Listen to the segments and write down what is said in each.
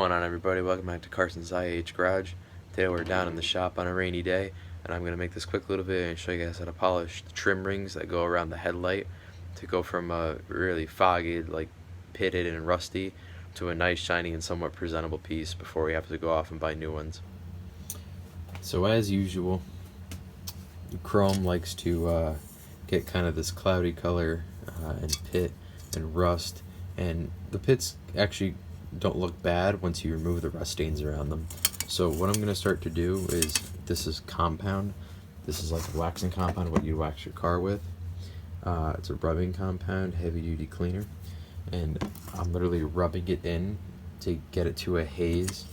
going on, everybody? Welcome back to Carson's IH Garage. Today we're down in the shop on a rainy day, and I'm going to make this quick little video and show you guys how to polish the trim rings that go around the headlight to go from a really foggy, like pitted and rusty, to a nice, shiny, and somewhat presentable piece before we have to go off and buy new ones. So as usual, chrome likes to get kind of this cloudy color and pit and rust, and the pits actually don't look bad once you remove the rust stains around them. So what I'm going to start to do is, this is compound. This is like a waxing compound, what you wax your car with. It's a rubbing compound, heavy duty cleaner, and I'm literally rubbing it in to get it to a haze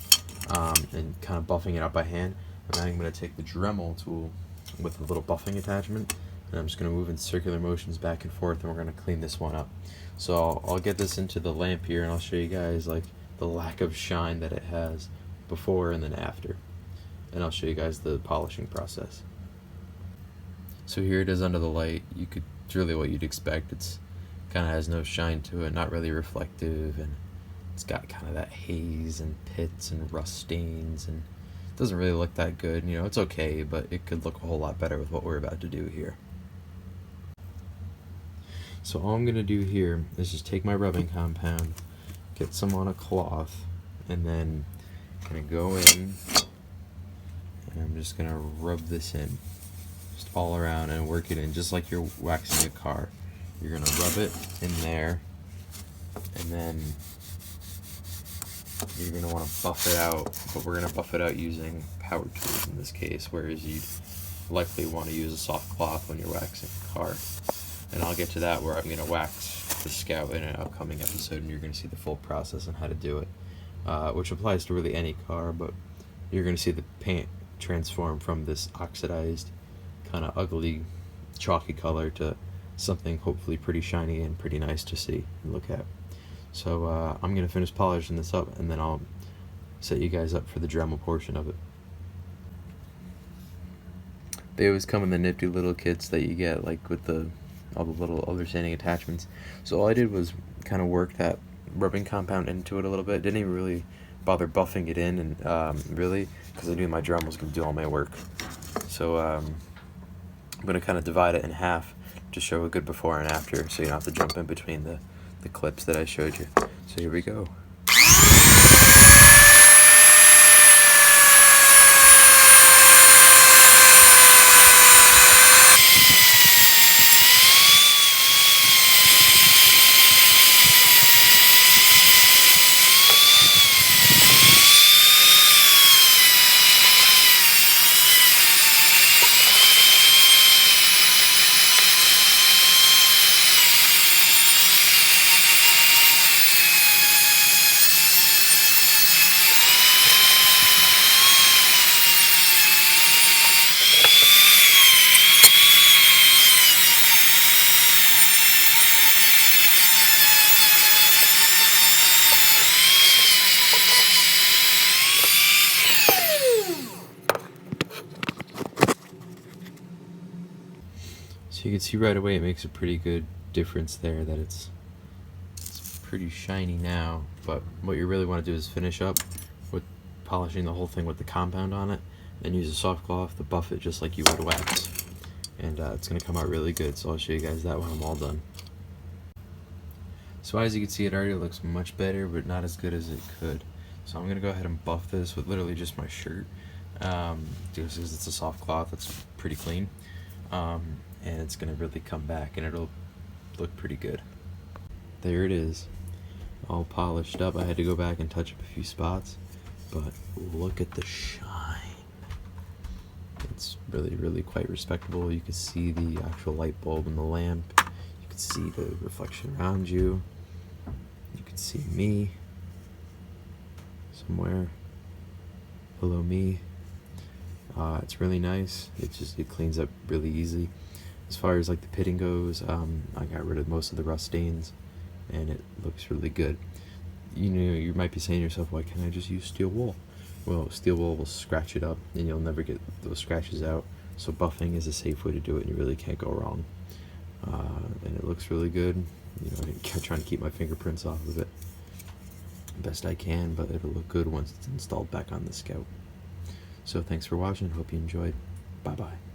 and kind of buffing it up by hand. And then I'm going to take the dremel tool with a little buffing attachment, and I'm just going to move in circular motions back and forth, and we're going to clean this one up. So I'll get this into the lamp here, and I'll show you guys like the lack of shine that it has before and then after, and I'll show you guys the polishing process. So here it is under the light. It's really what you'd expect. It's kind of has no shine to it, not really reflective, and it's got kind of that haze and pits and rust stains, and it doesn't really look that good. You know, it's okay, but it could look a whole lot better with what we're about to do here. So all I'm going to do here is just take my rubbing compound, get some on a cloth, and then I'm going to go in, and I'm just going to rub this in, just all around, and work it in, just like you're waxing a car. You're going to rub it in there, and then you're going to want to buff it out, but we're going to buff it out using power tools in this case, whereas you'd likely want to use a soft cloth when you're waxing a car. And I'll get to that where I'm going to wax the Scout in an upcoming episode, and you're going to see the full process on how to do it, which applies to really any car, but you're going to see the paint transform from this oxidized, kind of ugly, chalky color to something hopefully pretty shiny and pretty nice to see and look at. So I'm going to finish polishing this up, and then I'll set you guys up for the Dremel portion of it. They always come in the nifty little kits that you get, like with all the little other sanding attachments. So all I did was kind of work that rubbing compound into it a little bit. Didn't even really bother buffing it in, and really, because I knew my Dremel was going to do all my work. So I'm going to kind of divide it in half to show a good before and after, so you don't have to jump in between the clips that I showed you. So here we go. So you can see right away it makes a pretty good difference there, that it's pretty shiny now, but what you really want to do is finish up with polishing the whole thing with the compound on it, and use a soft cloth to buff it just like you would wax, and it's going to come out really good. So I'll show you guys that when I'm all done. So as you can see, it already looks much better, but not as good as it could. So I'm going to go ahead and buff this with literally just my shirt, just because it's a soft cloth. It's pretty clean. And it's going to really come back, and it'll look pretty good. There it is, all polished up. I had to go back and touch up a few spots, but look at the shine. It's really quite respectable. You can see the actual light bulb in the lamp. You can see the reflection around you. You can see me somewhere below me. It's really nice. It cleans up really easy. As far as like the pitting goes, I got rid of most of the rust stains, and it looks really good. You know, you might be saying to yourself, why can't I just use steel wool? Well, steel wool will scratch it up, and you'll never get those scratches out. So buffing is a safe way to do it, and you really can't go wrong. And it looks really good. You know, I'm trying to keep my fingerprints off of it. best I can, but it'll look good once it's installed back on the Scout. So thanks for watching. Hope you enjoyed. Bye bye.